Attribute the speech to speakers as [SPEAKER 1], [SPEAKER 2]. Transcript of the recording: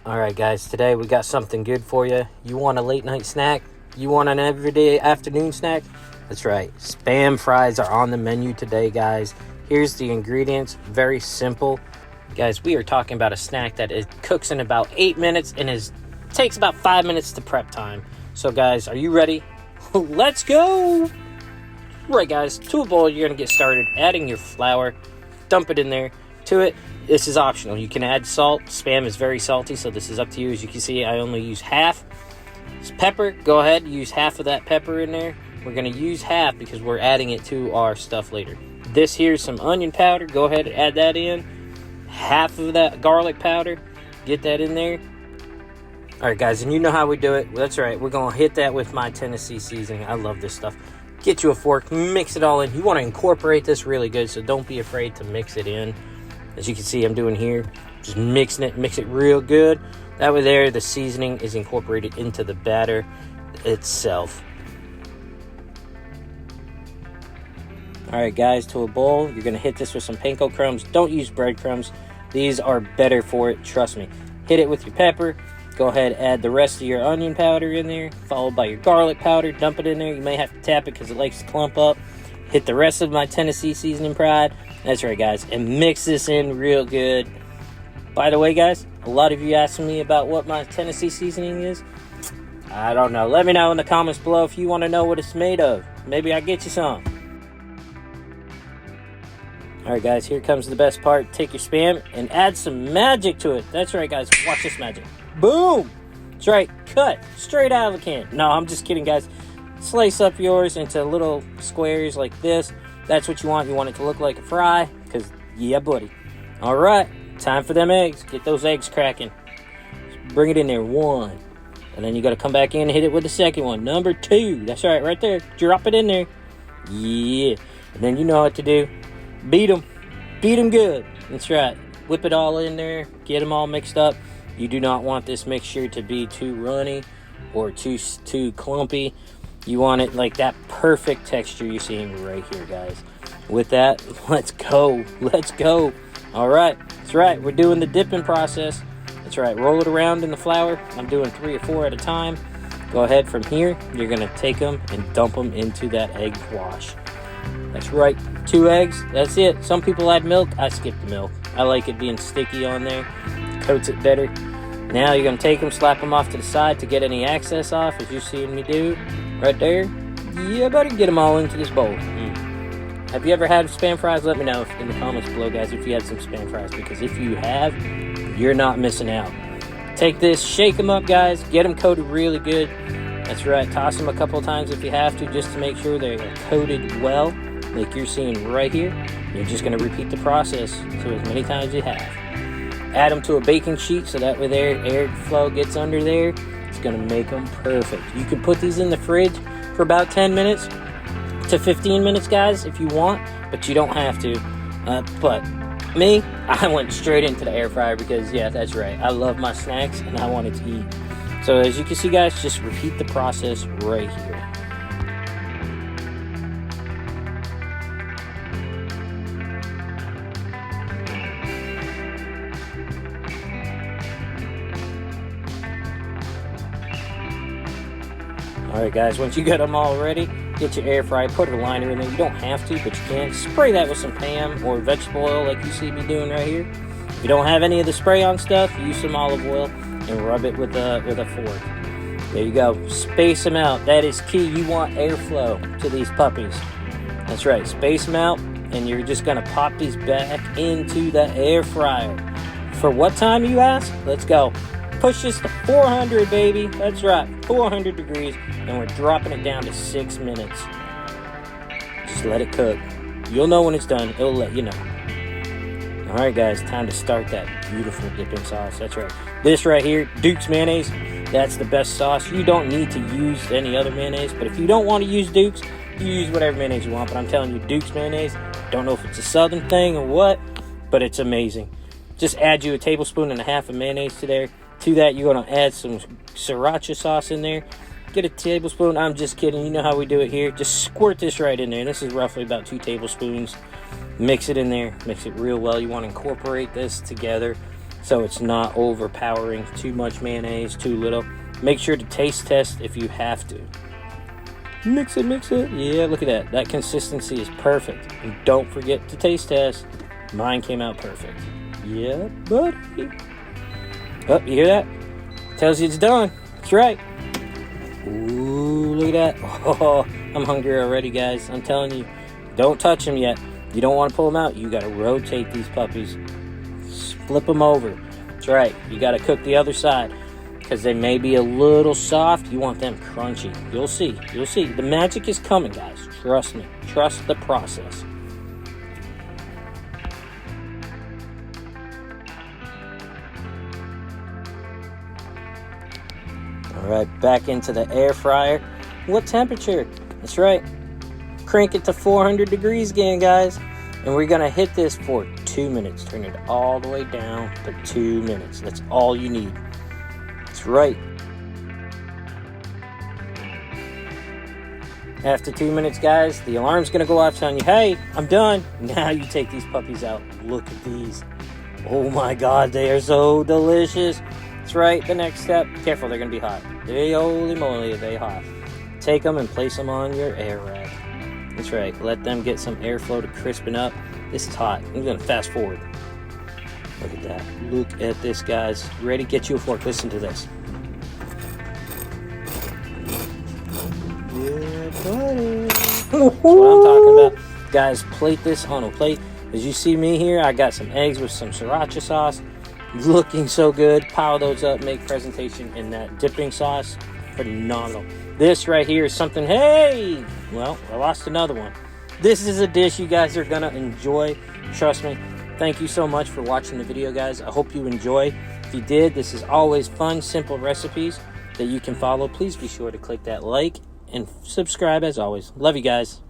[SPEAKER 1] Alright guys, today we got something good for you. You want a late night snack? You want an everyday afternoon snack? That's right, Spam fries are on the menu today, guys. Here's the ingredients, very simple. Guys, we are talking about a snack that it cooks in about 8 minutes and takes about 5 minutes to prep time. So guys, are you ready? Let's go! Right guys, to a bowl, you're gonna get started adding your flour, dump it in there. To it, this is optional. You can add salt. Spam is very salty, so this is up to you. As you can see, I only use half. It's pepper, go ahead, use half of that pepper in there. We're gonna use half because we're adding it to our stuff later. This here's some onion powder, go ahead and add that in. Half of that garlic powder, get that in there. All right guys, and you know how we do it. That's right, we're gonna hit that with my Tennessee seasoning. I love this stuff. Get you a fork, mix it all in. You wanna incorporate this really good, so don't be afraid to mix it in. As you can see, I'm doing here, just mix it real good. That way there, the seasoning is incorporated into the batter itself. All right, guys, to a bowl, you're gonna hit this with some panko crumbs. Don't use breadcrumbs. These are better for it, trust me. Hit it with your pepper. Go ahead, add the rest of your onion powder in there, followed by your garlic powder. Dump it in there. You may have to tap it because it likes to clump up. Hit the rest of my Tennessee seasoning pride. That's right, guys, and mix this in real good. By the way, guys, a lot of you asking me about what my Tennessee seasoning is. I don't know. Let me know in the comments below if you want to know what it's made of. Maybe I'll get you some. All right, guys, here comes the best part. Take your Spam and add some magic to it. That's right, guys. Watch this magic. Boom! That's right. Cut straight out of the can. No, I'm just kidding, guys. Slice up yours into little squares like this. That's what you want. You want it to look like a fry, because, yeah, buddy. All right, time for them eggs. Get those eggs cracking. Just bring it in there, one. And then you got to come back in and hit it with the second one. Number two. That's right, right there. Drop it in there. Yeah. And then you know what to do. Beat them. Beat them good. That's right. Whip it all in there. Get them all mixed up. You do not want this mixture to be too runny or too clumpy. You want it like that perfect texture you're seeing right here, guys. With that, let's go. Let's go. All right. That's right. We're doing the dipping process. That's right. Roll it around in the flour. I'm doing 3 or 4 at a time. Go ahead from here. You're going to take them and dump them into that egg wash. That's right. 2 eggs. That's it. Some people add milk. I skip the milk. I like it being sticky on there. Coats it better. Now you're going to take them, slap them off to the side to get any excess off, as you're seeing me do. Right there. Yeah, better get them all into this bowl. Have you ever had Spam fries? Let me know in the comments below, guys, if you had some Spam fries, because if you have, you're not missing out. Take this, shake them up, guys. Get them coated really good. That's right. Toss them a couple times if you have to, just to make sure they're coated well, like you're seeing right here. You're just going to repeat the process to as many times as you have. Add them to a baking sheet so that way their air flow gets under there. It's going to make them perfect. You can put these in the fridge for about 10 minutes to 15 minutes, guys, if you want, but you don't have to. But me, I went straight into the air fryer because, yeah, that's right. I love my snacks and I wanted to eat. So as you can see, guys, just repeat the process right here. Alright guys, once you get them all ready, get your air fryer, put a liner in there. You don't have to, but you can. Spray that with some Pam or vegetable oil like you see me doing right here. If you don't have any of the spray-on stuff, use some olive oil and rub it with a fork. There you go. Space them out. That is key. You want airflow to these puppies. That's right. Space them out, and you're just going to pop these back into the air fryer. For what time, you ask? Let's go. Push this to 400, baby. That's right, 400 degrees, and we're dropping it down to 6 minutes. Just let it cook. You'll know when it's done. It'll let you know. All right, guys, time to start that beautiful dipping sauce. That's right. This right here, Duke's mayonnaise, that's the best sauce. You don't need to use any other mayonnaise, but if you don't want to use Duke's, you use whatever mayonnaise you want. But I'm telling you, Duke's mayonnaise, don't know if it's a southern thing or what, but it's amazing. Just add you a tablespoon and a half of mayonnaise to there. To that, you're going to add some sriracha sauce in there. Get a tablespoon. I'm just kidding. You know how we do it here. Just squirt this right in there. This is roughly about 2 tablespoons. Mix it in there. Mix it real well. You want to incorporate this together. so it's not overpowering. Too much mayonnaise, too little. Make sure to taste test if you have to. Mix it, mix it. Yeah, look at that. That consistency is perfect. And don't forget to taste test. Mine came out perfect. Yeah, buddy. Oh, you hear that? Tells you it's done. That's right. Ooh, look at that. Oh, I'm hungry already, guys. I'm telling you. Don't touch them yet. You don't want to pull them out. You got to rotate these puppies. Flip them over. That's right. You got to cook the other side, because they may be a little soft. You want them crunchy. You'll see. You'll see. The magic is coming, guys. Trust me. Trust the process. All right, back into the air fryer. What temperature? That's right. Crank it to 400 degrees again, guys. And we're going to hit this for 2 minutes. Turn it all the way down to 2 minutes. That's all you need. That's right. After 2 minutes, guys, the alarm's going to go off telling you, hey, I'm done. Now you take these puppies out. Look at these. Oh my God, they are so delicious. That's right. The next step, careful, they're going to be hot. Holy moly, are they hot. Take them and place them on your air rack. That's right. Let them get some airflow to crispen up. This is hot. I'm going to fast forward. Look at that. Look at this, guys. Ready? Get you a fork. Listen to this. Yeah, buddy. That's what I'm talking about. Guys, plate this on a plate. As you see me here, I got some eggs with some sriracha sauce. Looking so good. Pile those up. Make presentation in that dipping sauce. Phenomenal. This right here is something, hey, well, I lost another one. This is a dish you guys are going to enjoy. Trust me. Thank you so much for watching the video, guys. I hope you enjoy. If you did, this is always fun, simple recipes that you can follow. Please be sure to click that like and subscribe as always. Love you guys.